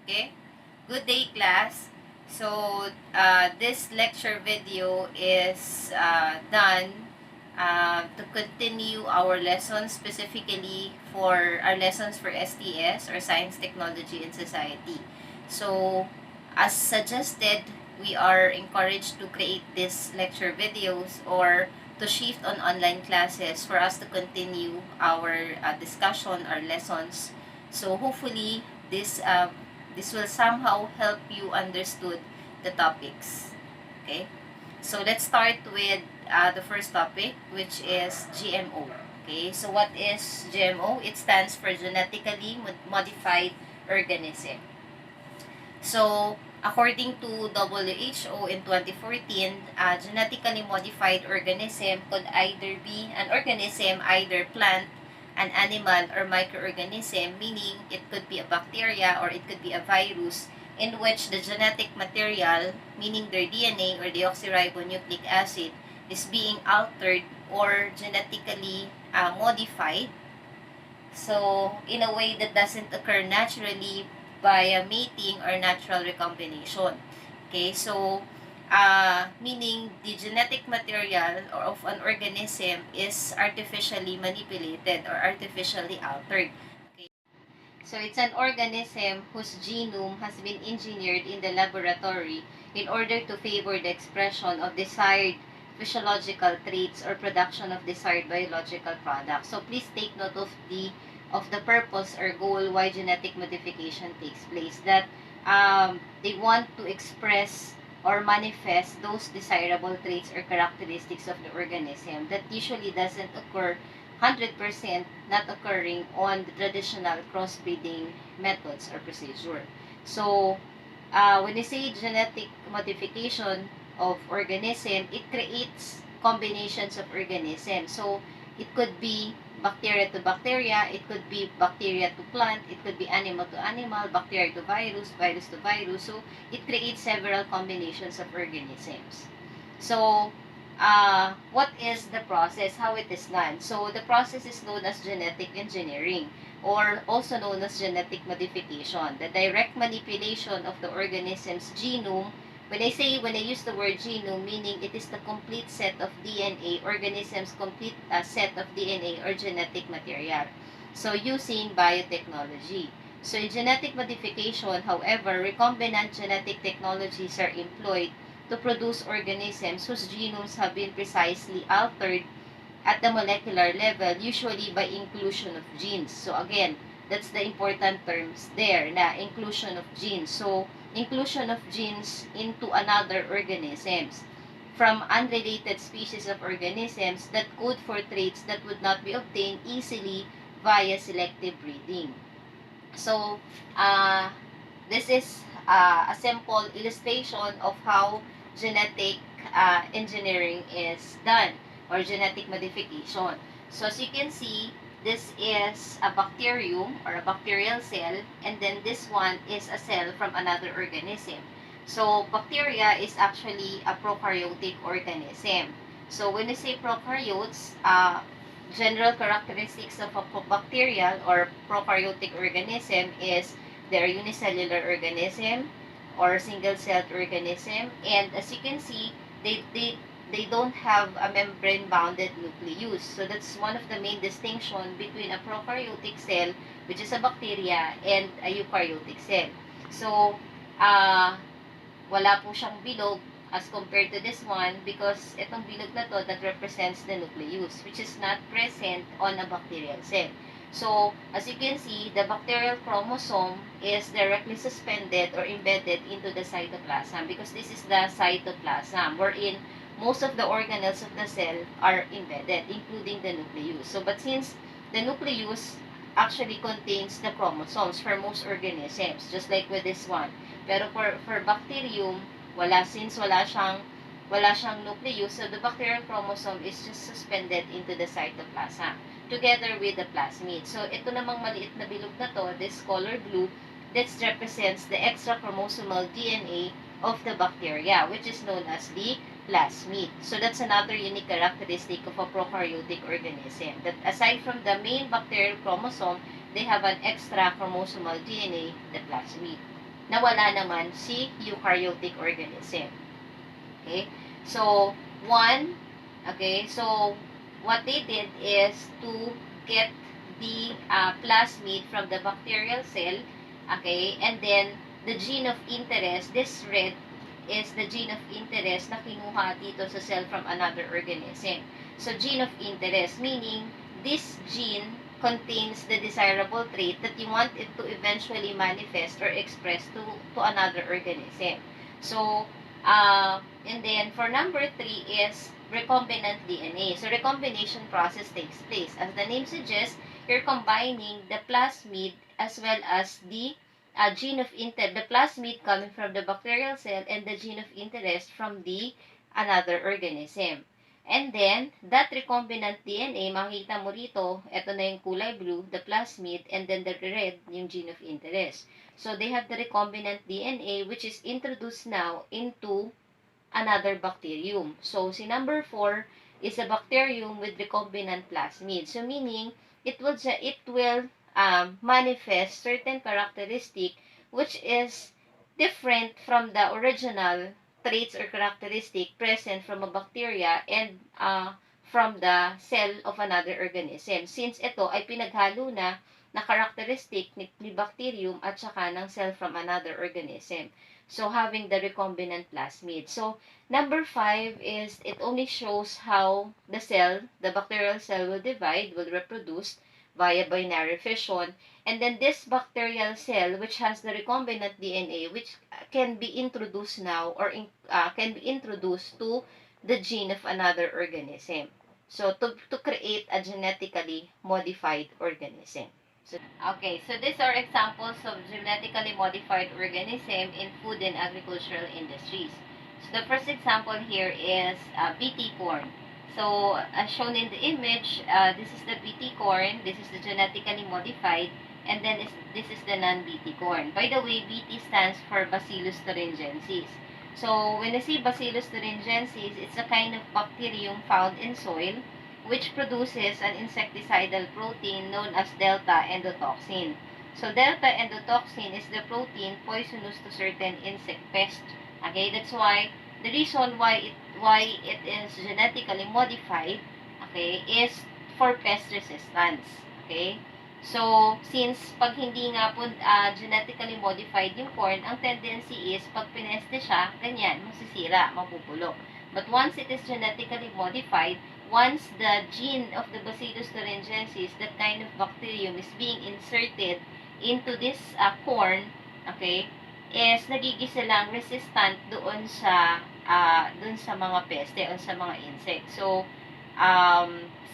Okay? Good day, class. So, this lecture video is done to continue our lessons, specifically for our lessons for STS, or Science, Technology, and Society. So, as suggested, we are encouraged to create these lecture videos or to shift on online classes for us to continue our discussion, our lessons. So, hopefully, this will somehow help you understood the topics. Okay? So let's start with the first topic, which is GMO. Okay, so what is GMO? It stands for genetically modified organism. So, according to WHO in 2014, genetically modified organism could either be an organism, either plant, an animal, or microorganism, meaning it could be a bacteria or it could be a virus, in which the genetic material, meaning their DNA or deoxyribonucleic acid, is being altered or genetically modified. So, in a way that doesn't occur naturally via mating or natural recombination. Okay, so, meaning the genetic material of an organism is artificially manipulated or artificially altered. Okay. So, it's an organism whose genome has been engineered in the laboratory in order to favor the expression of desired physiological traits or production of desired biological products. So, please take note of the purpose or goal why genetic modification takes place, that they want to express or manifest those desirable traits or characteristics of the organism that usually doesn't occur 100% not occurring on the traditional crossbreeding methods or procedure. So, when you say genetic modification of organism, it creates combinations of organisms. So, it could be bacteria to bacteria, it could be bacteria to plant, it could be animal to animal, bacteria to virus, virus to virus. So, it creates several combinations of organisms. So, what is the process, how it is done? So, the process is known as genetic engineering, or also known as genetic modification, the direct manipulation of the organism's genome. When I use the word genome, meaning it is the complete set of DNA, organism's complete set of DNA or genetic material. So, using biotechnology. So, in genetic modification, however, recombinant genetic technologies are employed to produce organisms whose genomes have been precisely altered at the molecular level, usually by inclusion of genes. So again, that's the important terms there, na inclusion of genes. So, inclusion of genes into another organisms from unrelated species of organisms that code for traits that would not be obtained easily via selective breeding. So, this is a simple illustration of how genetic engineering is done, or genetic modification. So, as you can see, this is a bacterium or a bacterial cell, and then this one is a cell from another organism. So, bacteria is actually a prokaryotic organism. So, when we say prokaryotes, general characteristics of a bacterial or prokaryotic organism is they're unicellular organism or single-celled organism, and as you can see, they don't have a membrane-bounded nucleus. So that's one of the main distinction between a prokaryotic cell, which is a bacteria, and a eukaryotic cell. So, wala po siyang bilog as compared to this one, because itong bilog na to that represents the nucleus, which is not present on a bacterial cell. So, as you can see, the bacterial chromosome is directly suspended or embedded into the cytoplasm, because this is the cytoplasm wherein most of the organelles of the cell are embedded, including the nucleus. So, but since the nucleus actually contains the chromosomes for most organisms, just like with this one. Pero for bacterium, since wala siyang nucleus, so the bacterial chromosome is just suspended into the cytoplasm together with the plasmid. So, ito namang maliit na bilog na to, this color blue, that represents the extra chromosomal DNA of the bacteria, which is known as the plasmid. So, that's another unique characteristic of a prokaryotic organism, that aside from the main bacterial chromosome, they have an extra chromosomal DNA, the plasmid. nawala naman si eukaryotic organism. Okay? So, one, okay, so what they did is to get the plasmid from the bacterial cell, okay, and then the gene of interest, this red is the gene of interest na kinuha dito sa cell from another organism. So, gene of interest, meaning this gene contains the desirable trait that you want it to eventually manifest or express to another organism. So, and then for number 3 is recombinant DNA. So recombination process takes place. As the name suggests, you're combining the plasmid as well as the gene of interest, the plasmid coming from the bacterial cell and the gene of interest from the another organism. And then, that recombinant DNA, makita mo rito, ito na yung kulay blue, the plasmid, and then the red, yung gene of interest. So, they have the recombinant DNA which is introduced now into another bacterium. So, si number 4 is a bacterium with recombinant plasmid. So, meaning, it will manifest certain characteristic which is different from the original traits or characteristic present from a bacteria and from the cell of another organism. Since ito ay pinaghalo na characteristic ni bacterium at saka ng cell from another organism. So, having the recombinant plasmid. So, number 5 is it only shows how the cell, the bacterial cell will divide, will reproduce via binary fission. And then this bacterial cell, which has the recombinant DNA, which can be introduced now or can be introduced to the gene of another organism. So, to create a genetically modified organism. Okay, so these are examples of genetically modified organism in food and agricultural industries. So the first example here is BT corn. So as shown in the image, this is the BT corn, this is the genetically modified, and then this is the non-BT corn. By the way, BT stands for Bacillus thuringiensis. So when I say Bacillus thuringiensis, it's a kind of bacterium found in soil which produces an insecticidal protein known as delta endotoxin. So delta endotoxin is the protein poisonous to certain insect pests. Okay, that's why the reason why it is genetically modified, okay, is for pest resistance. Okay? So, since pag hindi nga po genetically modified yung corn, ang tendency is pag pineste siya, ganyan, masisira, mapupulok. But once it is genetically modified, once the gene of the Bacillus thuringiensis, that kind of bacterium, is being inserted into this corn, okay, is nagigisa lang resistant doon sa mga peste o sa mga insects. So,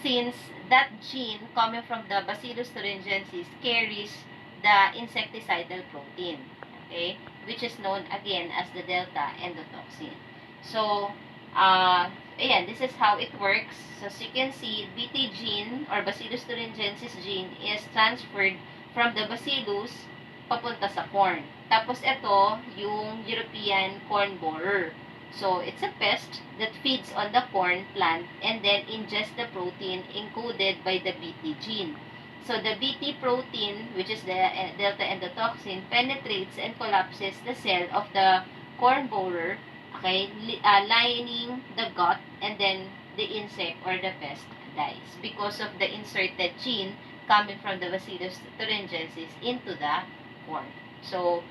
since that gene coming from the Bacillus thuringiensis carries the insecticidal protein, okay, which is known again as the delta endotoxin. So, ayan, this is how it works. So, as you can see, BT gene or Bacillus thuringiensis gene is transferred from the Bacillus papunta sa corn. Tapos, ito, yung European corn borer. So, it's a pest that feeds on the corn plant and then ingests the protein encoded by the BT gene. So, the BT protein, which is the delta endotoxin, penetrates and collapses the cell of the corn borer, okay, lining the gut, and then the insect or the pest dies because of the inserted gene coming from the Bacillus thuringiensis into the corn. So,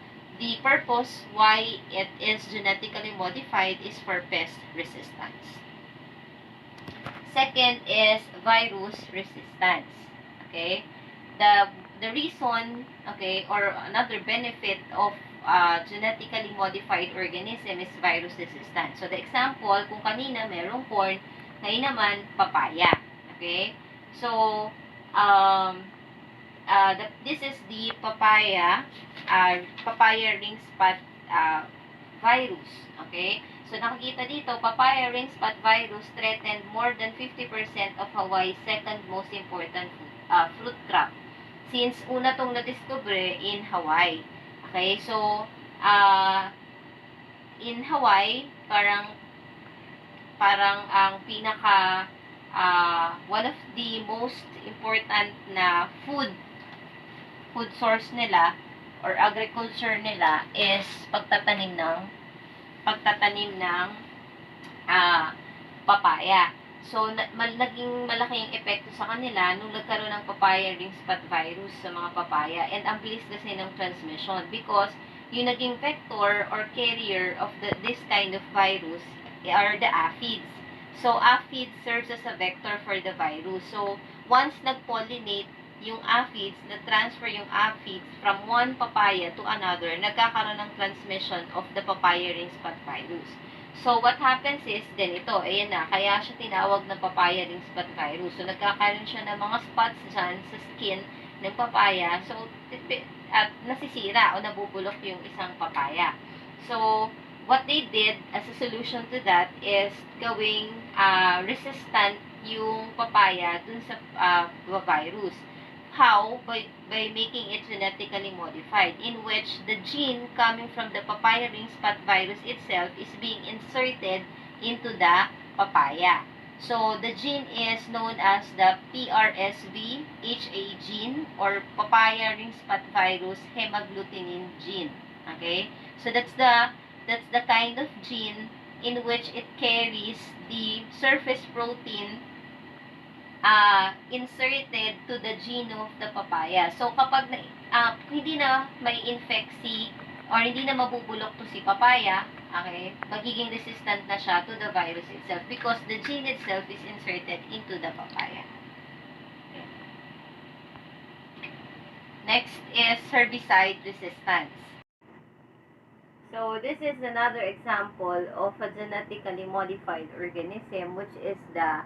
the purpose why it is genetically modified is for pest resistance. Second is virus resistance. Okay? The reason, okay, or another benefit of genetically modified organism is virus resistance. So, the example, kung kanina merong corn, ngayon naman papaya. Okay? So, this is the papaya ring spot virus. Okay? So, nakikita dito, papaya ring spot virus threatened more than 50% of Hawaii's second most important fruit crop. Since una tong na-discover in Hawaii. Okay? So, in Hawaii, parang ang pinaka one of the most important na food source nila or agriculture nila is pagtatanim ng papaya. So, naging malaki yung epekto sa kanila nung nagkaroon ng papaya ring spot virus sa mga papaya. And ang bilis kasi ng transmission because yung naging vector or carrier of this kind of virus are the aphids. So, aphids serves as a vector for the virus. So, once nag-pollinate yung aphids, na-transfer yung aphids from one papaya to another, nagkakaroon ng transmission of the papaya ring spot virus. So, what happens is, ganito, ayan na, kaya siya tinawag na papaya ring spot virus. So, nagkakaroon siya ng mga spots dyan sa skin ng papaya. So, at nasisira o nabubulok yung isang papaya. So, what they did as a solution to that is gawing resistant yung papaya dun sa virus. How? By making it genetically modified, in which the gene coming from the papaya ring spot virus itself is being inserted into the papaya. So, the gene is known as the PRSV-HA gene or papaya ring spot virus hemagglutinin gene. Okay? So, that's the kind of gene in which it carries the surface protein inserted to the genome of the papaya. So, kapag hindi na may infect or hindi na mabubulok to si papaya, okay, magiging resistant na siya to the virus itself because the gene itself is inserted into the papaya. Okay. Next is herbicide resistance. So, this is another example of a genetically modified organism, which is the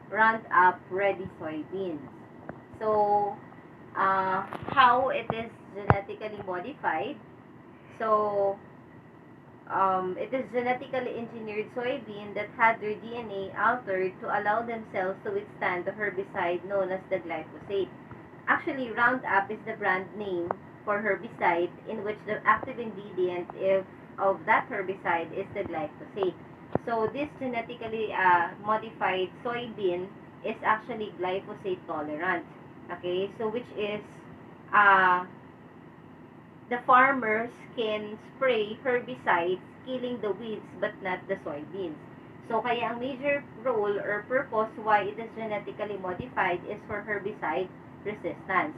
Roundup Ready soybeans. So, how it is genetically modified? So, it is genetically engineered soybean that had their DNA altered to allow themselves to withstand the herbicide known as the glyphosate. Actually, Roundup is the brand name for herbicide in which the active ingredient of that herbicide is the glyphosate. So, this genetically modified soybean is actually glyphosate tolerant. Okay, so which is the farmers can spray herbicides killing the weeds but not the soybeans. So, kaya ang major role or purpose why it is genetically modified is for herbicide resistance.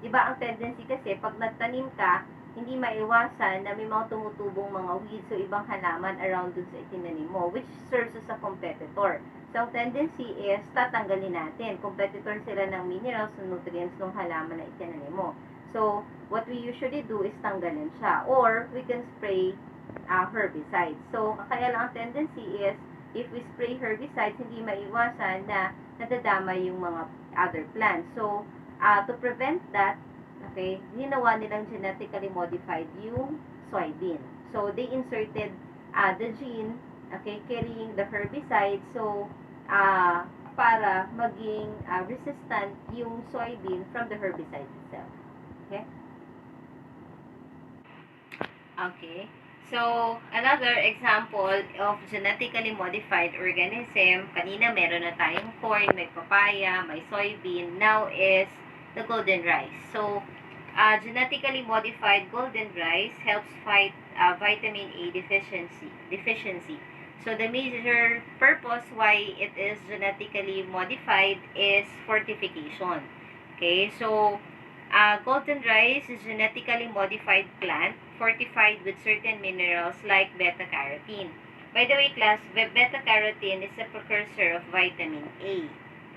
Diba ang tendency kasi pag nagtanim ka, hindi maiwasan na may mga tumutubong mga weeds o ibang halaman around dun sa itinanim mo, which serves as a competitor. So, ang tendency is tatanggalin natin. Competitor sila ng minerals and nutrients ng halaman na itinanim mo. So, what we usually do is tanggalin siya. Or, we can spray herbicides. So, kaya lang ang tendency is, if we spray herbicides, hindi maiwasan na nadadama yung mga other plants. So, to prevent that, okay, ginawa nilang genetically modified yung soybean. So, they inserted the gene, okay, carrying the herbicide. So, para maging resistant yung soybean from the herbicide itself. Okay? Okay. So, another example of genetically modified organism, kanina meron na tayong corn, may papaya, may soybean, now is the golden rice. So, genetically modified golden rice helps fight vitamin A deficiency. So, the major purpose why it is genetically modified is fortification. Okay, so, golden rice is genetically modified plant fortified with certain minerals like beta-carotene. By the way, class, beta-carotene is a precursor of vitamin A.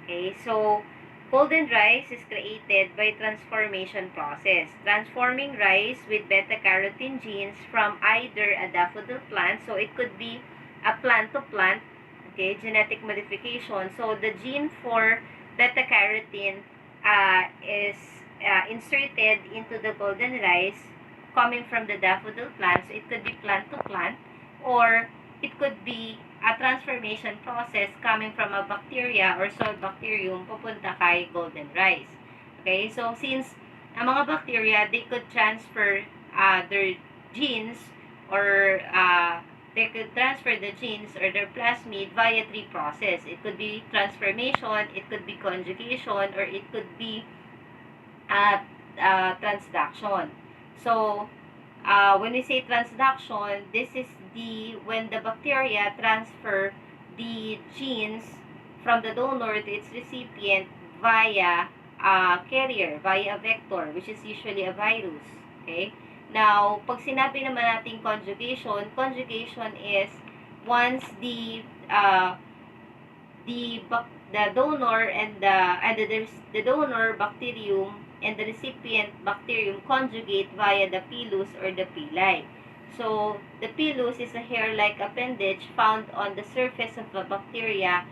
Okay, so, golden rice is created by transformation process, transforming rice with beta-carotene genes from either a daffodil plant, so it could be a plant to plant, okay, genetic modification. So, the gene for beta-carotene is inserted into the golden rice coming from the daffodil plant, so it could be plant to plant, or it could be a transformation process coming from a bacteria or soil bacterium papunta kay golden rice. Okay, so since ang mga bacteria, they could transfer their genes or they could transfer the genes or their plasmid via three process. It could be transformation, it could be conjugation, or it could be transduction. So, when we say transduction, this is when the bacteria transfer the genes from the donor to its recipient via carrier, via a vector, which is usually a virus. Okay? Now, pag sinabi naman natin conjugation is once the donor and the donor bacterium and the recipient bacterium conjugate via the pilus or the pili. So, the pilus is a hair-like appendage found on the surface of a bacteria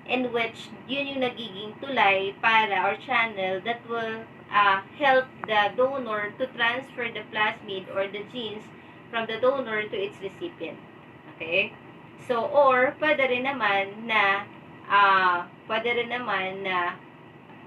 in which yun yung nagiging tulay para or channel that will help the donor to transfer the plasmid or the genes from the donor to its recipient. Okay? So, or pwede rin naman na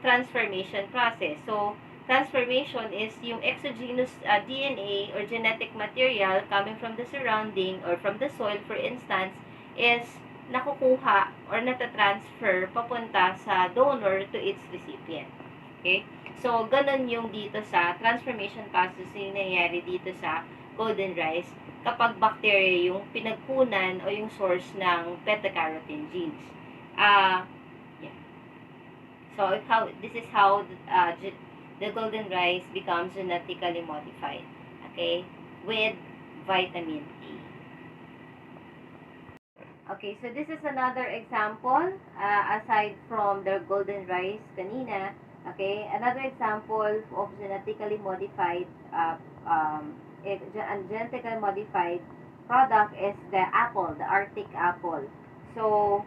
transformation process. So, transformation is yung exogenous DNA or genetic material coming from the surrounding or from the soil, for instance, is nakukuha or natatransfer papunta sa donor to its recipient. Okay? So, ganun yung dito sa transformation process yung nangyayari dito sa golden rice kapag bacteria yung pinagkunan o yung source ng beta-carotene genes. Yeah. So, this is how the golden rice becomes genetically modified. Okay? With vitamin A. Okay, so this is another example, aside from the golden rice kanina. Okay, another example of genetically modified, genetically modified product is the apple, the Arctic apple. So,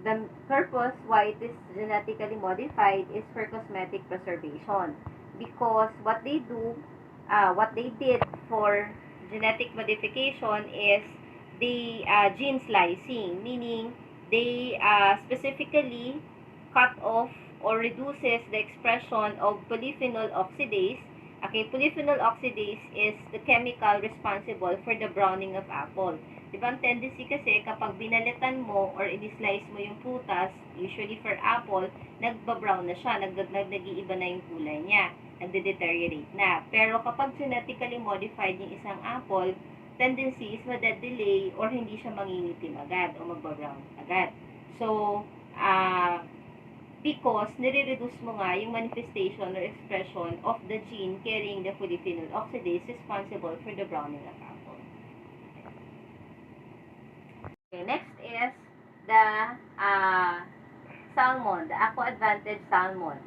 the purpose why it is genetically modified is for cosmetic preservation. Because what they did for genetic modification is the gene slicing, meaning they specifically cut off or reduces the expression of polyphenol oxidase. Okay, polyphenol oxidase is the chemical responsible for the browning of apple. Diba, ang tendency kasi kapag binalitan mo or i-slice mo yung prutas, usually for apple, nagba-brown na siya, nag-iiba na yung kulay niya, nagde-deteriorate na. Pero kapag genetically modified yung isang apple, tendency is madadelay or hindi siya mangingitim agad o magba-brown agad. So, because nire-reduce mo nga yung manifestation or expression of the gene carrying the polyphenol oxidase responsible for the browning of apple. Okay, next is the salmon, the Aqua Advantage salmon.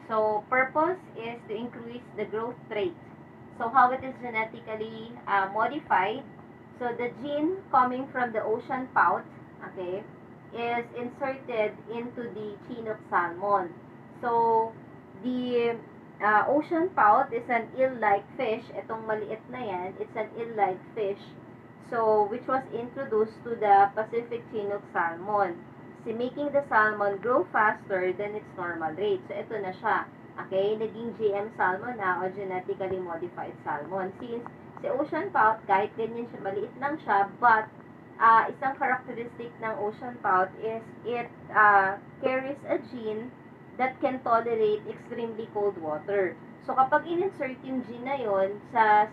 So, purpose is to increase the growth rate. So, how it is genetically modified. So, the gene coming from the ocean pout, okay, is inserted into the Chinook salmon. So, the ocean pout is an eel-like fish. Itong maliit na yan, it's an eel-like fish. So, which was introduced to the Pacific Chinook salmon, making the salmon grow faster than its normal rate. So, ito na siya. Okay, naging GM salmon na o genetically modified salmon. Since si ocean pout, kahit ganyan siya, maliit lang siya, but isang characteristic ng ocean pout is it carries a gene that can tolerate extremely cold water. So, kapag in-insert yung gene na yun sa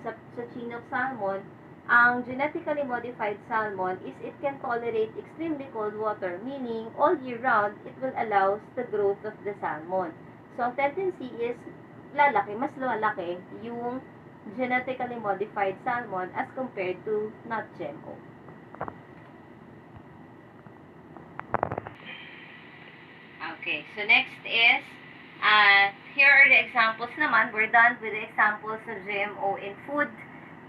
Chinook salmon, ang genetically modified salmon is it can tolerate extremely cold water, meaning all year round, it will allow the growth of the salmon. So, ang tendency is mas lalaki yung genetically modified salmon as compared to not GMO. Okay, so next is, here are the examples naman. We're done with the examples of GMO in food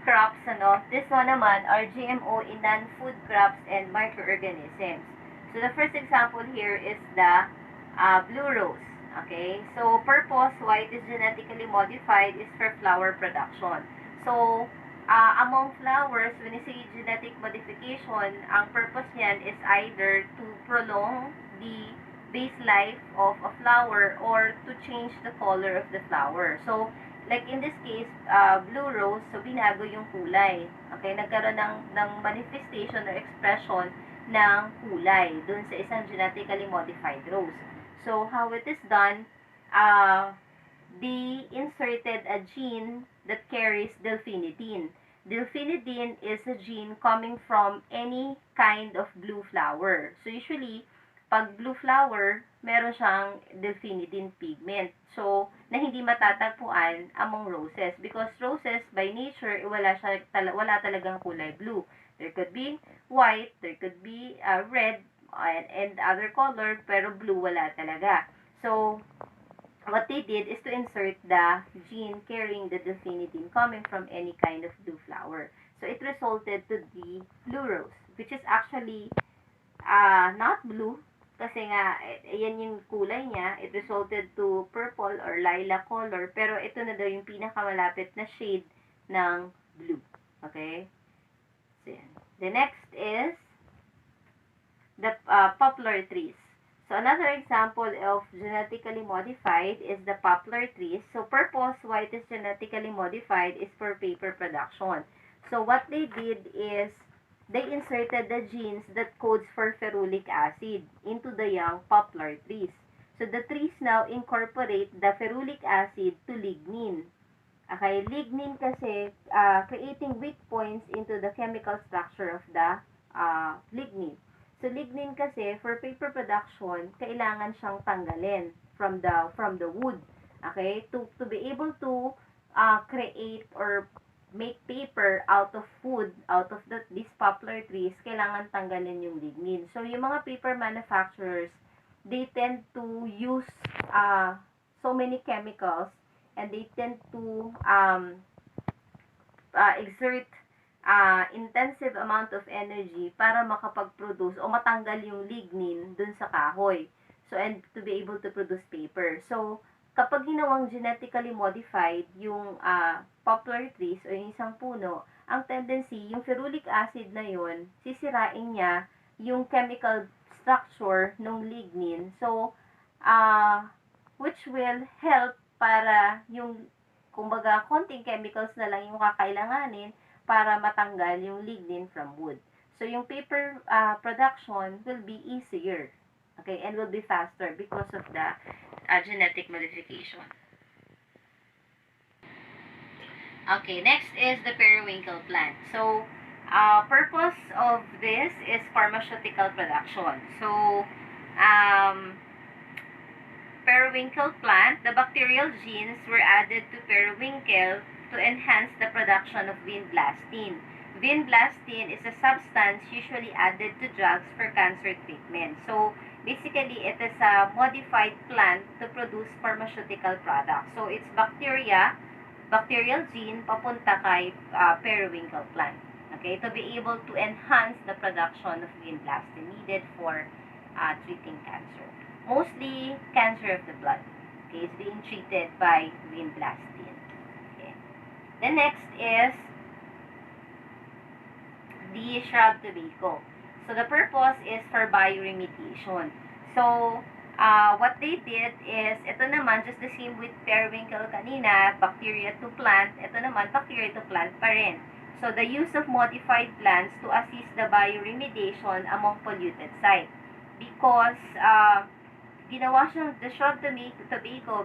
crops, This one naman are GMO in non-food crops and microorganisms. So, the first example here is the blue rose. Okay? So, purpose why it is genetically modified is for flower production. So, among flowers, when you say genetic modification, ang purpose niyan is either to prolong the base life of a flower or to change the color of the flower. So, like in this case, blue rose, so binago yung kulay. Okay, nagkaroon ng manifestation or expression ng kulay dun sa isang genetically modified rose. So, how it is done, they inserted a gene that carries delphinidine. Delphinidine is a gene coming from any kind of blue flower. So usually, pag blue flower, meron siyang delphinidine pigment. So, na hindi matatagpuan among roses. Because roses, by nature, wala talagang kulay blue. There could be white, there could be red, and other color, pero blue wala talaga. So, what they did is to insert the gene carrying the delphinidine coming from any kind of blue flower. So, it resulted to the blue rose, which is actually not blue, kasi nga, yan yung kulay niya. It resulted to purple or lilac color, pero ito na daw yung pinakamalapit na shade ng blue. Okay? So, yan. The next is the poplar trees. So, another example of genetically modified is the poplar trees. So, purpose why it is genetically modified is for paper production. So, what they did is they inserted the genes that codes for ferulic acid into the young poplar trees. So, the trees now incorporate the ferulic acid to lignin. Okay, lignin kasi creating weak points into the chemical structure of the lignin. So, lignin kasi, for paper production, kailangan siyang tanggalin from the wood. Okay? To be able to create or make paper out of wood, out of these poplar trees, kailangan tanggalin yung lignin. So, yung mga paper manufacturers, they tend to use so many chemicals and they tend to exert intensive amount of energy para makapag-produce o matanggal yung lignin dun sa kahoy. So, and to be able to produce paper. So, kapag ginawang genetically modified yung poplar trees o yung isang puno, ang tendency, yung ferulic acid na yun, sisirain niya yung chemical structure ng lignin. So, which will help para yung, kumbaga, konting chemicals na lang yung kakailanganin para matanggal yung lignin from wood. So, yung paper production will be easier, okay, and will be faster because of the genetic modification. Okay, next is the periwinkle plant. So, purpose of this is pharmaceutical production. So, periwinkle plant, the bacterial genes were added to periwinkle to enhance the production of vinblastine. Vinblastine is a substance usually added to drugs for cancer treatment. So, basically, it is a modified plant to produce pharmaceutical products. So, it's bacterial gene, papunta kay periwinkle plant. Okay, to be able to enhance the production of vinblastine needed for treating cancer. Mostly cancer of the blood. Okay, it's being treated by vinblastine. The next is the shrub tobacco. So, the purpose is for bioremediation. So, what they did is, ito naman, just the same with periwinkle kanina, bacteria to plant, ito naman, bacteria to plant pa rin. So, the use of modified plants to assist the bioremediation among polluted sites. Because, ginawa siyang, the shrub tobacco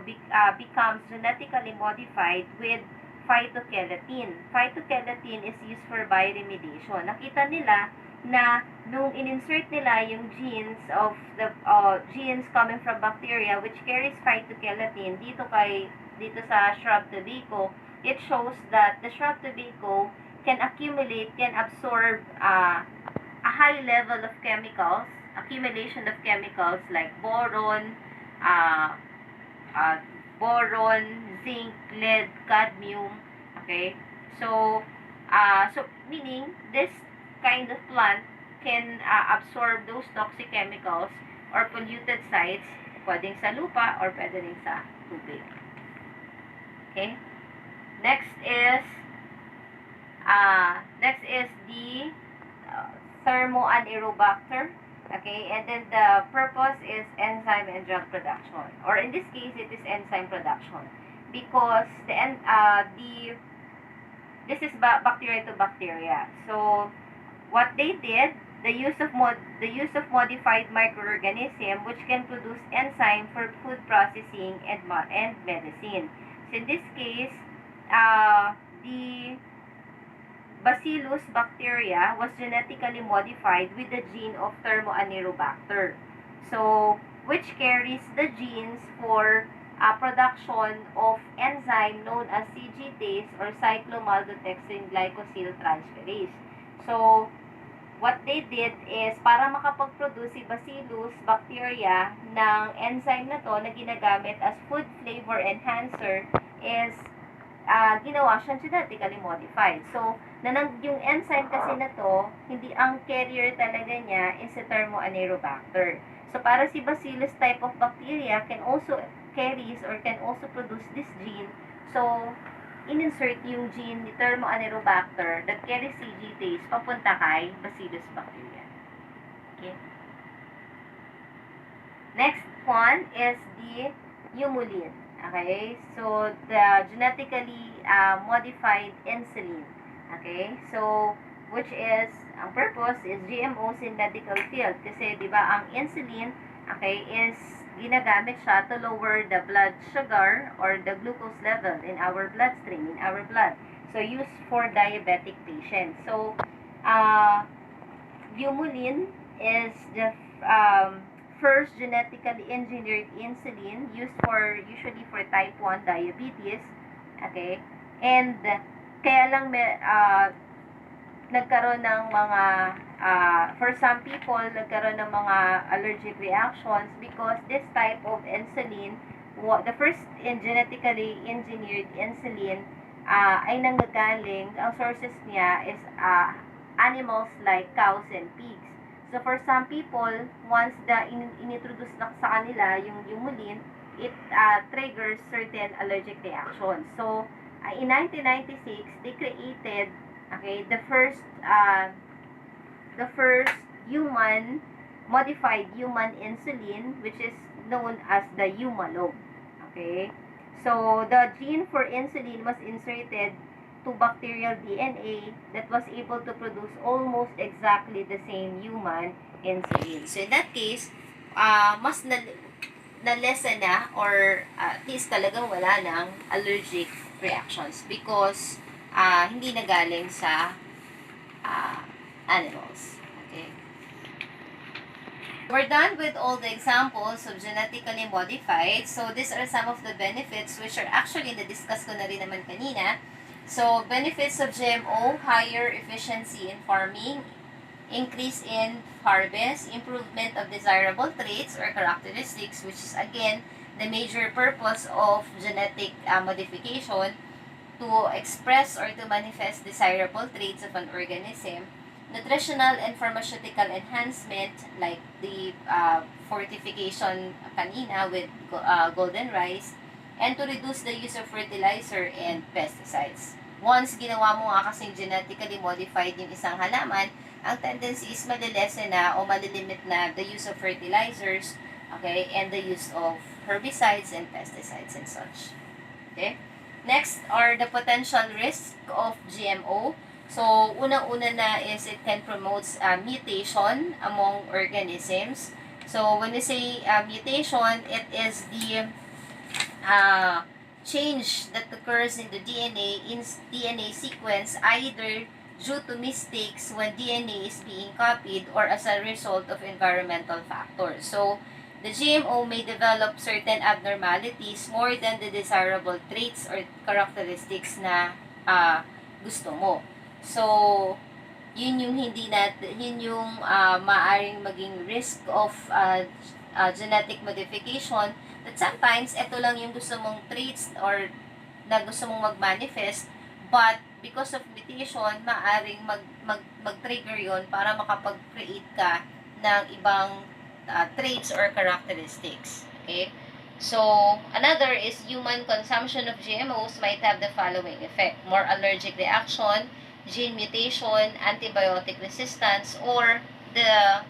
becomes genetically modified with phytokeratin. Phytokeratin is used for bioremediation. Nakita nila na nung in-insert nila yung genes of the genes coming from bacteria which carries phytokeratin dito sa shrub tobacco, it shows that the shrub tobacco can absorb a high level of chemicals, accumulation of chemicals like boron, zinc, lead, cadmium. Okay? So, meaning this kind of plant can absorb those toxic chemicals or polluted sites, pwedeng sa lupa or pwede rin sa tubig. Okay? Next is the thermoanaerobacter. Okay, and then the purpose is enzyme and drug production, or in this case, it is enzyme production, because this is bacteria to bacteria. So, what they did, the use of modified microorganism which can produce enzyme for food processing and medicine. So in this case, the Bacillus bacteria was genetically modified with the gene of Thermoanerobacter. So, which carries the genes for production of enzyme known as CGTase or cyclomaltodextrin glycosyltransferase. So, what they did is para makapag-produce si Bacillus bacteria ng enzyme na to na ginagamit as food flavor enhancer is ginawa siyang genetically modified. So, yung enzyme kasi na to, hindi ang carrier talaga niya is a Thermoanerobacter. So, para si Bacillus type of bacteria can also carries or can also produce this gene. So, in-insert yung gene ni Thermoanerobacter that carries CGTase papunta kay Bacillus bacteria. Okay. Next one is the humulin. Okay, so the genetically modified insulin. Okay, so which is, ang purpose is GMOs in medical field. Kasi, di ba, ang insulin, okay, is ginagamit siya to lower the blood sugar or the glucose level in our bloodstream, in our blood. So, used for diabetic patients. So, humulin is the first genetically engineered insulin used for usually for type 1 diabetes. Okay? And kaya lang nagkaroon ng mga for some people nagkaroon ng mga allergic reactions because this type of insulin, the first genetically engineered insulin ay nanggagaling, ang sources niya is animals like cows and pigs. So, for some people, once inintroduce na sa kanila yung humulin, it triggers certain allergic reactions. So, in 1996, they created, okay, the first modified human insulin, which is known as the Humalog. Okay? So, the gene for insulin was inserted to bacterial DNA that was able to produce almost exactly the same human insulin. So, in that case, mas na-lessen na or at least talagang wala ng allergic reactions because hindi na galing sa animals. Okay? We're done with all the examples of genetically modified. So, these are some of the benefits which are actually na-discuss ko na rin naman kanina. So, benefits of GMO, higher efficiency in farming, increase in harvest, improvement of desirable traits or characteristics, which is again the major purpose of genetic modification, to express or to manifest desirable traits of an organism, nutritional and pharmaceutical enhancement like the fortification kanina with golden rice, and to reduce the use of fertilizer and pesticides. Once ginawa mo nga kasing genetically modified yung isang halaman, ang tendency is malilesen na o malilimit na the use of fertilizers, okay, and the use of herbicides and pesticides and such. Okay? Next are the potential risks of GMO. So, unang-una na is it can promote mutation among organisms. So, when we say mutation, it is the change that occurs in the DNA sequence either due to mistakes when DNA is being copied or as a result of environmental factors. So, the GMO may develop certain abnormalities more than the desirable traits or characteristics na gusto mo. So, yun yung maaring maging risk of genetic modification, that sometimes ito lang yung gusto mong traits or na gusto mong mag-manifest, but because of mutation, maaring mag-trigger yon para makapag-create ka ng ibang traits or characteristics. Okay? So, another is human consumption of GMOs might have the following effect: more allergic reaction, gene mutation, antibiotic resistance, or the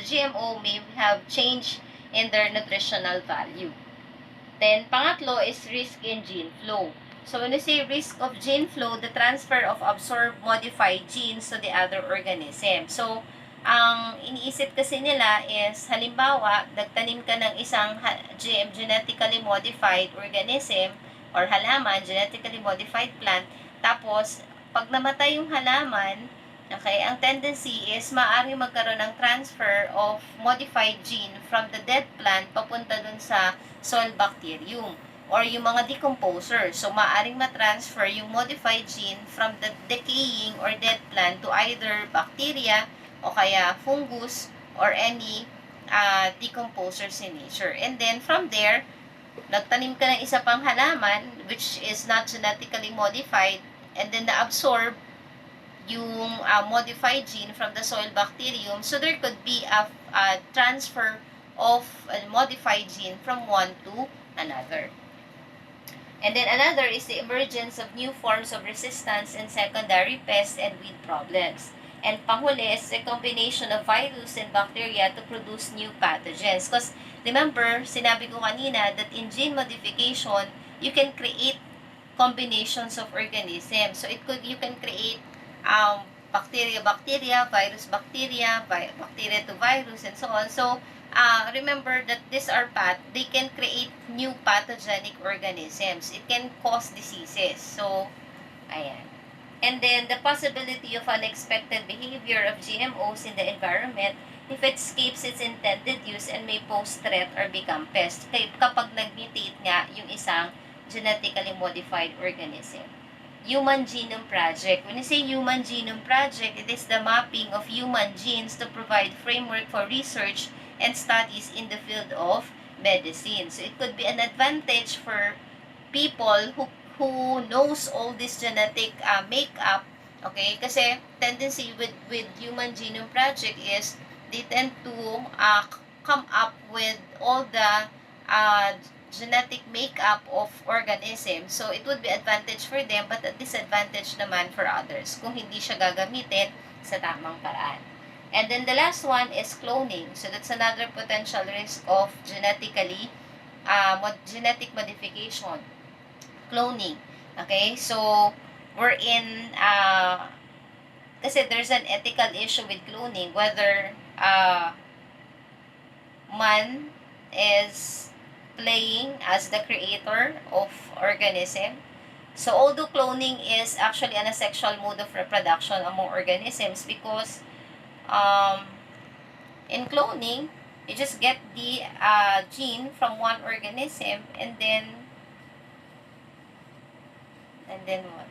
GMO may have change in their nutritional value. Then, pangatlo is risk in gene flow. So, when we say risk of gene flow, the transfer of absorbed modified genes to the other organism. So, ang iniisip kasi nila is, halimbawa, nagtanim ka ng isang genetically modified organism or halaman, genetically modified plant, tapos, pag namatay yung halaman, okay, ang tendency is maaari magkaroon ng transfer of modified gene from the dead plant papunta dun sa soil bacterium or yung mga decomposer. So, maaaring matransfer yung modified gene from the decaying or dead plant to either bacteria o kaya fungus or any decomposers in nature. And then, from there, nagtanim ka ng isa pang halaman which is not genetically modified and then na-absorb yung modified gene from the soil bacterium. So, there could be a transfer of a modified gene from one to another. And then another is the emergence of new forms of resistance and secondary pests and weed problems. And panghuli is the combination of virus and bacteria to produce new pathogens. Because remember, sinabi ko kanina that in gene modification, you can create combinations of organisms. So you can create bacteria, virus, bacteria to virus, and so on. So remember that these are they can create new pathogenic organisms. It can cause diseases. So, ayan. And then, the possibility of unexpected behavior of GMOs in the environment if it escapes its intended use and may pose threat or become pest. Kapag nag-mutate nga yung isang genetically modified organism. Human Genome Project. When you say Human Genome Project, it is the mapping of human genes to provide framework for research and studies in the field of medicine. So, it could be an advantage for people who knows all this genetic makeup, okay? Kasi tendency with Human Genome Project is they tend to come up with all the genetic makeup of organisms. So, it would be advantage for them but a disadvantage naman for others kung hindi siya gagamitin sa tamang paraan. And then the last one is cloning. So, that's another potential risk of genetic modification. Cloning. Okay? So, we're in, kasi there's an ethical issue with cloning, whether man is playing as the creator of organism. So, although cloning is actually an asexual mode of reproduction among organisms because in cloning, you just get the gene from one organism and then what?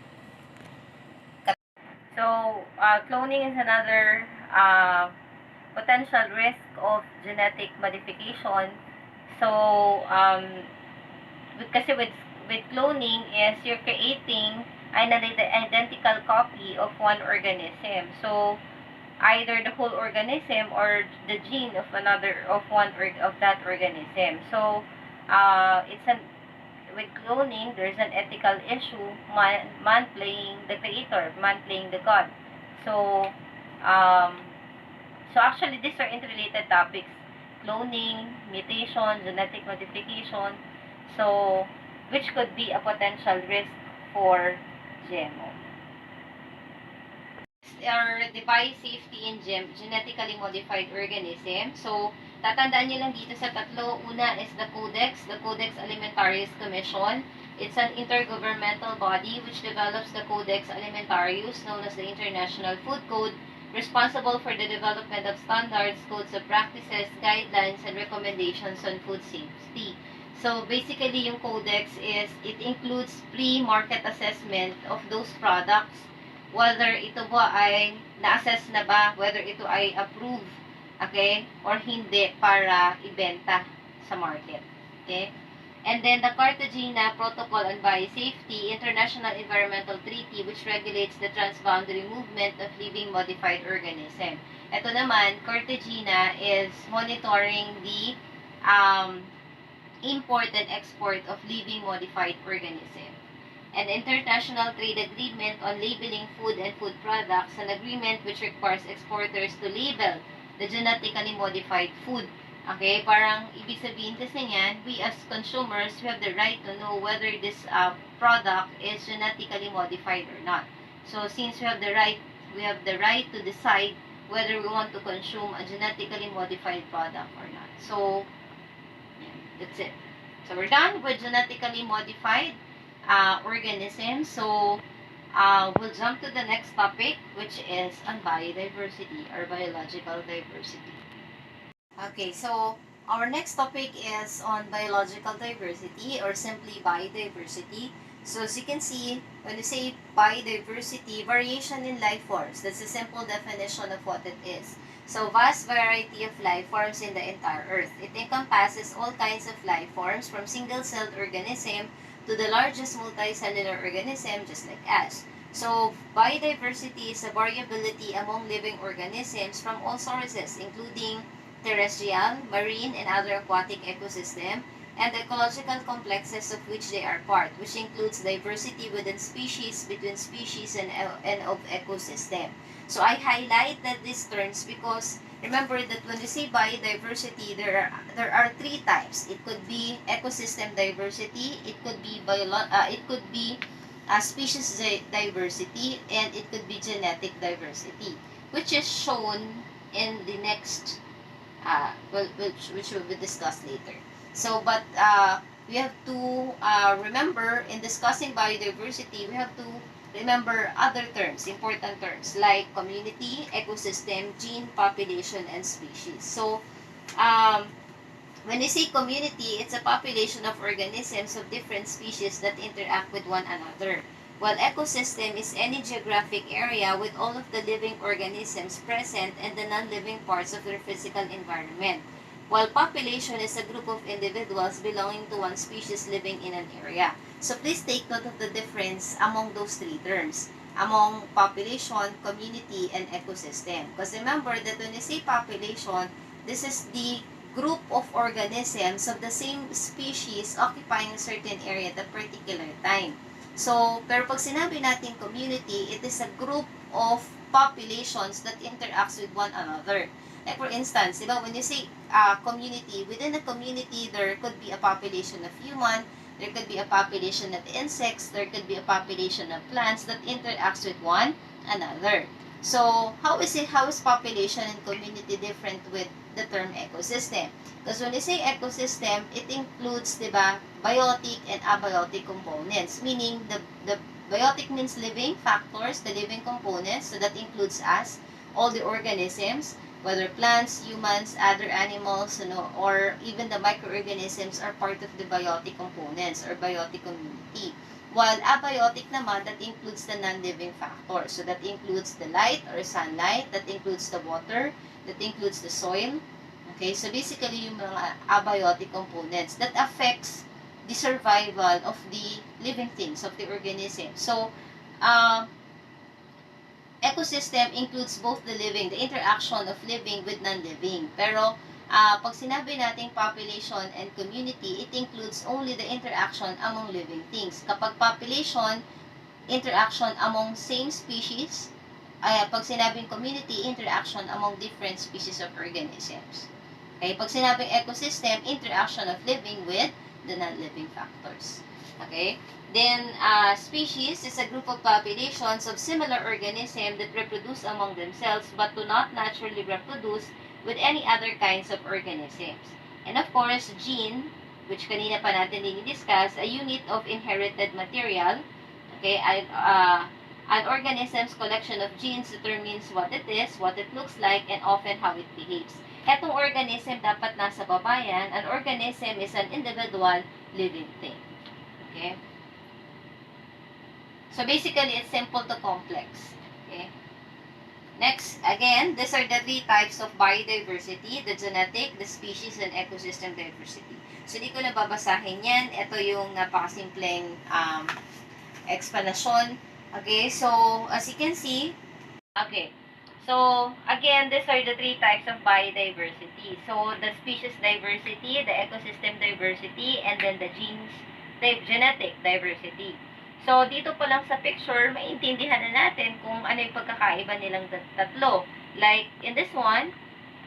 So, cloning is another potential risk of genetic modification. So, kasi with cloning is you're creating an identical copy of one organism. So, either the whole organism or the gene of that organism. So, with cloning, there's an ethical issue, man playing the creator, man playing the god. So, actually, these are interrelated topics. Cloning, mutation, genetic modification. So, which could be a potential risk for GMO. Or the biosafety in genetically modified organism. So, tatandaan nyo lang dito sa tatlo. Una is the Codex Alimentarius Commission. It's an intergovernmental body which develops the Codex Alimentarius, known as the International Food Code, responsible for the development of standards, codes of practices, guidelines, and recommendations on food safety. So, basically, yung Codex is, it includes pre-market assessment of those products, whether ito ba ay na-assess na ba, whether ito ay approved, okay, or hindi para ibenta sa market. Okay? And then the Cartagena Protocol on Biosafety, International Environmental Treaty, which regulates the transboundary movement of living modified organism. Ito naman, Cartagena is monitoring the import and export of living modified organism. An international trade agreement on labeling food and food products, an agreement which requires exporters to label the genetically modified food. Okay, parang ibig sabihin kasi niyan, we as consumers, we have the right to know whether this product is genetically modified or not. So, since we have the right to decide whether we want to consume a genetically modified product or not. So, that's it. So, we're done with genetically modified organisms. So, we'll jump to the next topic, which is on biodiversity or biological diversity. Okay, so our next topic is on biological diversity or simply biodiversity. So as you can see, when you say biodiversity, variation in life forms, that's a simple definition of what it is. So vast variety of life forms in the entire Earth. It encompasses all kinds of life forms from single-celled organism to the largest multicellular organism just like us. So biodiversity is a variability among living organisms from all sources including terrestrial, marine, and other aquatic ecosystem, and the ecological complexes of which they are part, which includes diversity within species, between species, and of ecosystem. So I highlighted these terms because remember that when you say biodiversity, there are three types. It could be ecosystem diversity, it could be species diversity, and it could be genetic diversity, which is shown in the next which will be discussed later. So, but we have to remember in discussing biodiversity, we have to remember other terms, important terms like community, ecosystem, gene, population, and species. So, um, when you say community, it's a population of organisms of different species that interact with one another. While ecosystem is any geographic area with all of the living organisms present and the non-living parts of their physical environment. While population is a group of individuals belonging to one species living in an area. So please take note of the difference among those three terms. Among population, community, and ecosystem. Because remember that when you say population, this is the group of organisms of the same species occupying a certain area at a particular time. So, pero pag sinabi natin community, it is a group of populations that interacts with one another. Like for instance, diba, when you say community, within a community, there could be a population of human, there could be a population of insects, there could be a population of plants that interacts with one another. So, how is population and community different with the term ecosystem? Because when you say ecosystem, it includes, diba, biotic and abiotic components. Meaning, the biotic means living factors, the living components, so that includes us, all the organisms, whether plants, humans, other animals, or even the microorganisms are part of the biotic components or biotic community. While abiotic naman, that includes the non-living factors. So that includes the light or sunlight, that includes the water, that includes the soil. Okay, so basically yung mga abiotic components that affects the survival of the living things, of the organism. So, ecosystem includes both the interaction of living with non-living. Pero, pag sinabi nating population and community, it includes only the interaction among living things. Kapag population, interaction among same species. Pag sinabing community, interaction among different species of organisms. Okay, pag sinabing ecosystem, interaction of living with the non-living factors. Okay? Then, species is a group of populations of similar organisms that reproduce among themselves but do not naturally reproduce with any other kinds of organisms. And of course, gene, which kanina pa natin dinidiscuss, a unit of inherited material. Okay, an organism's collection of genes determines what it is, what it looks like, and often how it behaves. Etong organism dapat nasa baba yan. An organism is an individual living thing. Okay? So basically, it's simple to complex. Okay? Next, again, these are the three types of biodiversity, the genetic, the species, and ecosystem diversity. So, di ko na babasahin yan. Ito yung napakasimpleng explanation. Okay, so, as you can see, okay, so, again, these are the three types of biodiversity. So, the species diversity, the ecosystem diversity, and then the genetic diversity. So, dito pa lang sa picture, maintindihan na natin kung ano yung pagkakaiba nilang tatlo. Like, in this one,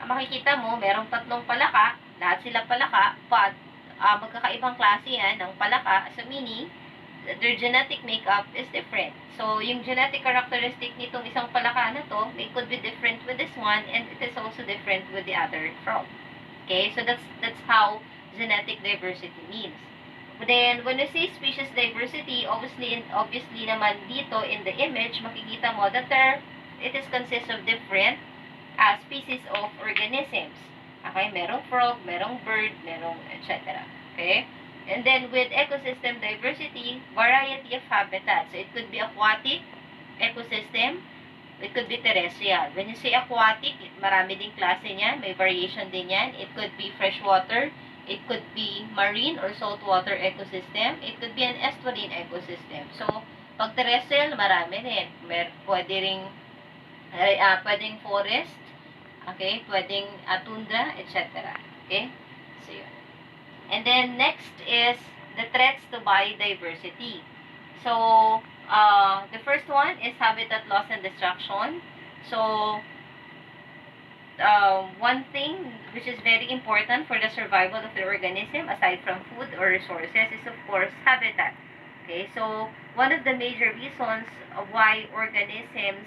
makikita mo, merong tatlong palaka, lahat sila palaka, but magkakaibang klase yan ng palaka. So, meaning, their genetic makeup is different. So, yung genetic characteristic nitong isang palaka na to, it could be different with this one, and it is also different with the other frog. Okay, so that's how genetic diversity means. But then, when we say species diversity, obviously naman dito in the image, makikita mo that it is consists of different species of organisms. Okay, merong frog, merong bird, merong etc. Okay? And then with ecosystem diversity, variety of habitat. So it could be aquatic ecosystem, it could be terrestrial. When you say aquatic, marami ding klase niyan, may variation din yan. It could be freshwater, it could be marine or saltwater ecosystem, it could be an estuarine ecosystem. So, pag terrestrial, marami rin. Pwedeng forest, okay, pwedeng tundra, etc. Okay? So, yun. And then, next is the threats to biodiversity. So, the first one is habitat loss and destruction. So, one thing which is very important for the survival of the organism, aside from food or resources, is of course habitat. Okay, so one of the major reasons of why organisms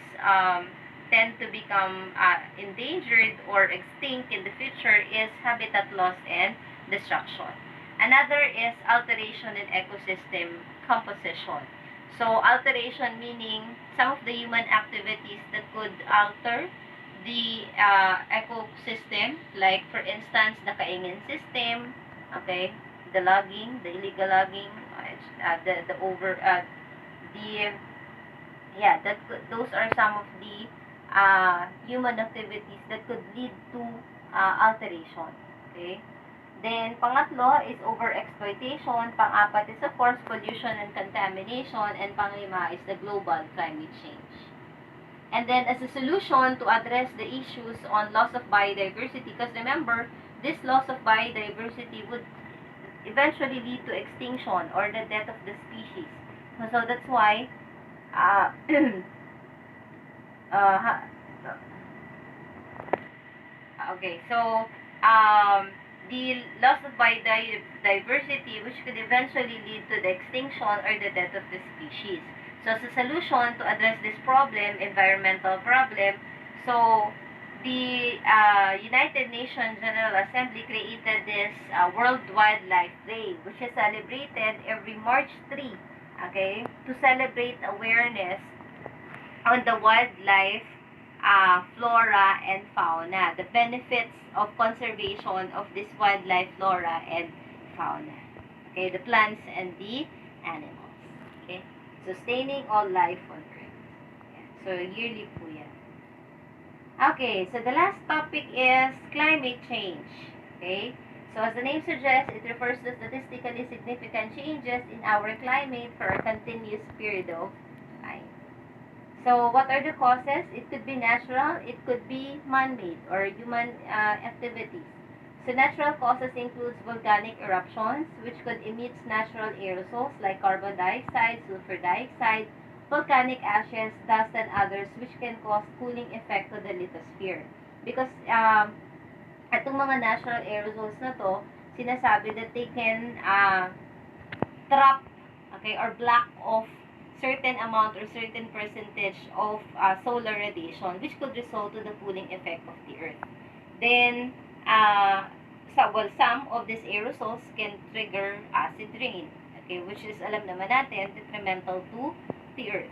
tend to become endangered or extinct in the future is habitat loss and destruction. Another is alteration in ecosystem composition. So, alteration meaning some of the human activities that could alter the ecosystem, like for instance, the kaingin system, okay, the logging, the illegal logging, the over, the, yeah, those are some of the human activities that could lead to alteration, okay. Then, pangatlo is overexploitation. Pang-apat is, of course, pollution and contamination. And pang-lima is the global climate change. And then, as a solution to address the issues on loss of biodiversity, because remember, this loss of biodiversity would eventually lead to extinction or the death of the species. So, that's why, okay, so, the loss of biodiversity, which could eventually lead to the extinction or the death of the species. So, as a solution to address this problem, environmental problem, so the United Nations General Assembly created this World Wildlife Day, which is celebrated every March 3, okay, to celebrate awareness on the wildlife, flora and fauna, the benefits of conservation of this wildlife, flora and fauna. Okay, the plants and the animals. Okay, sustaining all life on Earth. Yeah. So, yearly po yan. Okay, so the last topic is climate change. Okay, so as the name suggests, it refers to statistically significant changes in our climate for a continuous period of time. So, what are the causes? It could be natural, it could be man-made or human activities. So, natural causes includes volcanic eruptions, which could emit natural aerosols like carbon dioxide, sulfur dioxide, volcanic ashes, dust, and others, which can cause cooling effect to the lithosphere. Because itong mga natural aerosols na to, sinasabi that they can trap, okay, or block off certain amount or certain percentage of solar radiation, which could result to the cooling effect of the Earth. Then, some of these aerosols can trigger acid rain, okay, which is, alam naman natin, detrimental to the Earth.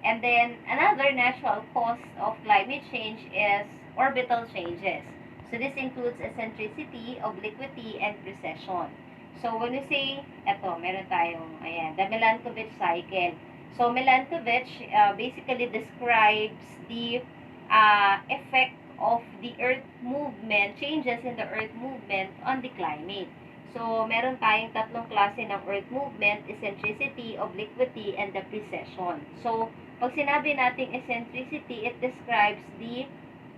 And then, another natural cause of climate change is orbital changes. So, this includes eccentricity, obliquity, and precession. So, when we say, meron tayong, ayan, the Milankovitch cycle. So, Milankovitch basically describes the effect of the Earth movement, changes in the Earth movement on the climate. So, meron tayong tatlong klase ng Earth movement, eccentricity, obliquity, and the precession. So, pag sinabi nating eccentricity, it describes the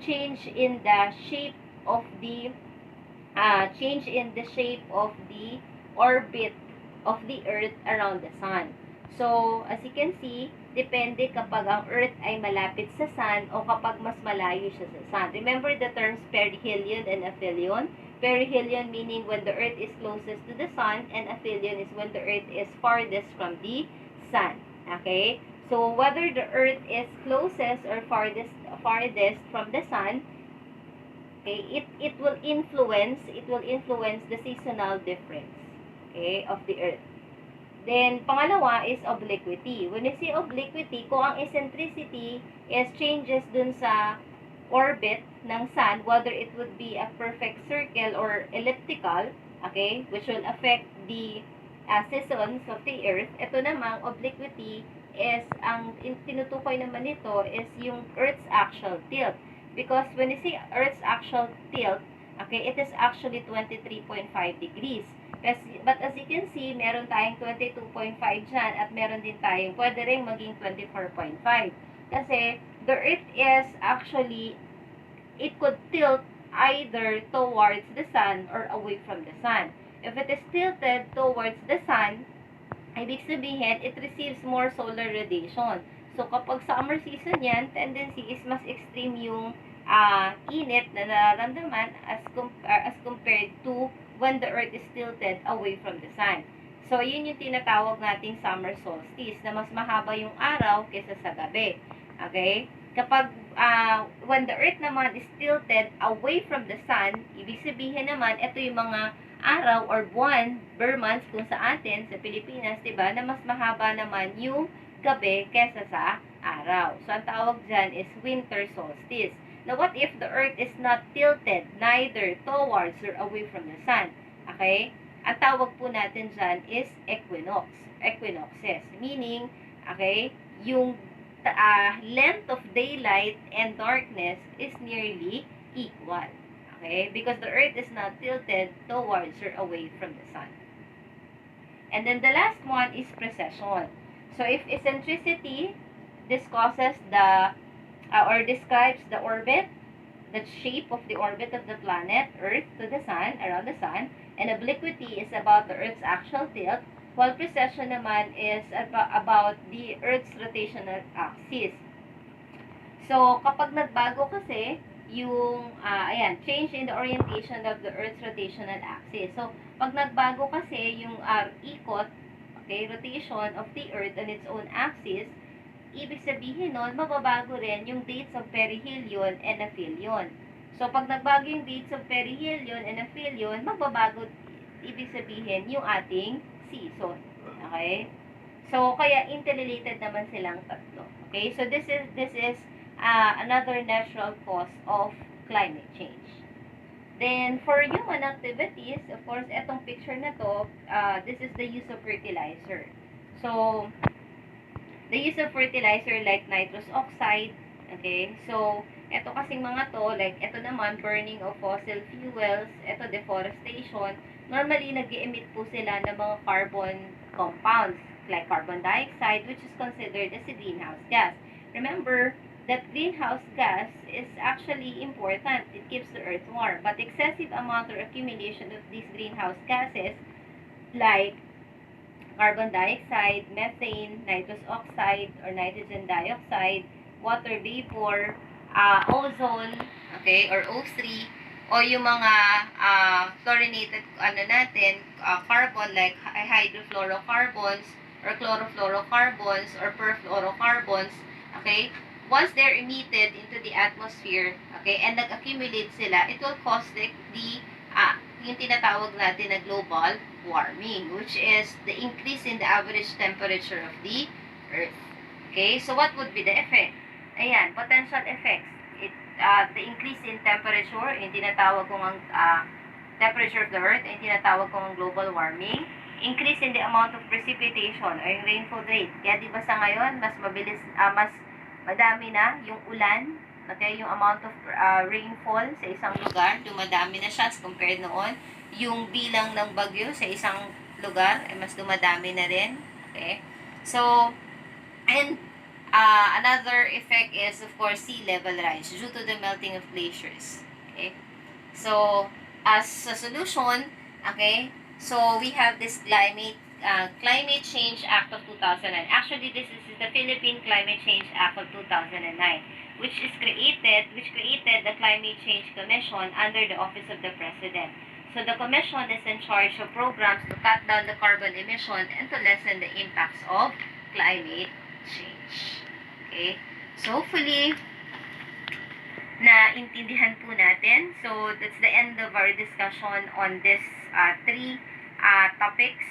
change in the shape of the orbit of the Earth around the Sun. So, as you can see, depende kapag ang Earth ay malapit sa Sun o kapag mas malayo siya sa Sun. Remember the terms perihelion and aphelion? Perihelion meaning when the Earth is closest to the Sun, and aphelion is when the Earth is farthest from the Sun. Okay? So, whether the Earth is closest or farthest from the Sun, okay, it will influence the seasonal difference, okay, of the Earth. Then, pangalawa is obliquity. When you say obliquity, kung ang eccentricity is changes dun sa orbit ng Sun, whether it would be a perfect circle or elliptical, okay, which will affect the seasons of the Earth, ito namang obliquity is, ang tinutukoy naman nito is yung Earth's actual tilt. Because when you say Earth's actual tilt, okay, it is actually 23.5 degrees. But as you can see, meron tayong 22.5 dyan at meron din tayong pwede rin maging 24.5. Kasi the Earth is actually, it could tilt either towards the Sun or away from the Sun. If it is tilted towards the Sun, ibig sabihin, it receives more solar radiation. So, kapag summer season yan, tendency is mas extreme yung init na nararamdaman as compared to when the Earth is tilted away from the Sun. So, yun yung tinatawag nating summer solstice, na mas mahaba yung araw kaysa sa gabi. Okay? Kapag, when the Earth naman is tilted away from the Sun, ibig sabihin naman, ito yung mga araw or buwan, per month kung sa atin, sa Pilipinas, diba, na mas mahaba naman yung gabi kaysa sa araw. So, ang tawag dyan is winter solstice. Now, what if the Earth is not tilted neither towards or away from the Sun? Okay? Ang tawag po natin dyan is equinoxes. Meaning, okay, yung length of daylight and darkness is nearly equal. Okay? Because the Earth is not tilted towards or away from the Sun. And then the last one is precession. So, if eccentricity discusses the or describes the orbit, the shape of the orbit of the planet Earth to the Sun, around the Sun, and obliquity is about the Earth's actual tilt, while precession naman is about the Earth's rotational axis. So, kapag nagbago kasi yung, change in the orientation of the Earth's rotational axis. So, pag nagbago kasi yung ikot, okay, rotation of the Earth on its own axis, ibig sabihin nun, mababago rin yung dates of perihelion and aphelion. So, pag nagbago yung dates of perihelion and aphelion, magbabago, ibig sabihin, yung ating season. Okay? So, kaya interrelated naman silang tatlo. Okay? So, this is another natural cause of climate change. Then, for human activities, of course, etong picture na to, this is the use of fertilizer. So, the use of fertilizer like nitrous oxide, okay? So, eto kasing mga to, like, eto naman, burning of fossil fuels, eto deforestation, normally, nag-emit po sila ng mga carbon compounds, like carbon dioxide, which is considered as a greenhouse gas. Remember, that greenhouse gas is actually important. It keeps the earth warm. But excessive amount or accumulation of these greenhouse gases, like carbon dioxide, methane, nitrous oxide, or nitrogen dioxide, water vapor, ozone, okay, or O3, o yung mga fluorinated carbon like hydrofluorocarbons or chlorofluorocarbons or perfluorocarbons, okay, once they're emitted into the atmosphere, okay, and nag-accumulate sila, it will cause yung tinatawag natin na global warming, which is the increase in the average temperature of the Earth. Okay, so what would be the effect? Ayan, potential effects. The increase in temperature, yung tinatawag kong temperature of the Earth, yung tinatawag kong global warming. Increase in the amount of precipitation, o yung rainfall rate. Kaya di ba sa ngayon, mas mabilis, mas madami na yung ulan, okay, yung amount of rainfall sa isang lugar, dumadami na siya as compared noon. Yung bilang ng bagyo sa isang lugar ay mas dumadami na rin. Okay? So, and another effect is, of course, sea level rise due to the melting of glaciers. Okay? So, as a solution, okay, so we have this Climate Change Act of 2009. Actually, this is the Philippine Climate Change Act of 2009, which created the Climate Change Commission under the Office of the President. So the commission is in charge of programs to cut down the carbon emission and to lessen the impacts of climate change. Okay? So hopefully, naintindihan po natin. So that's the end of our discussion on this three topics.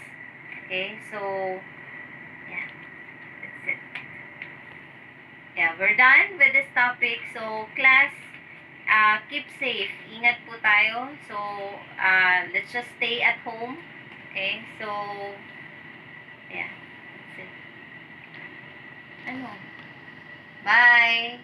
Okay? So, yeah. That's it. Yeah, we're done with this topic. So, class, keep safe. Ingat po tayo. So, let's just stay at home. Okay? So, yeah. That's it. Ano? Bye!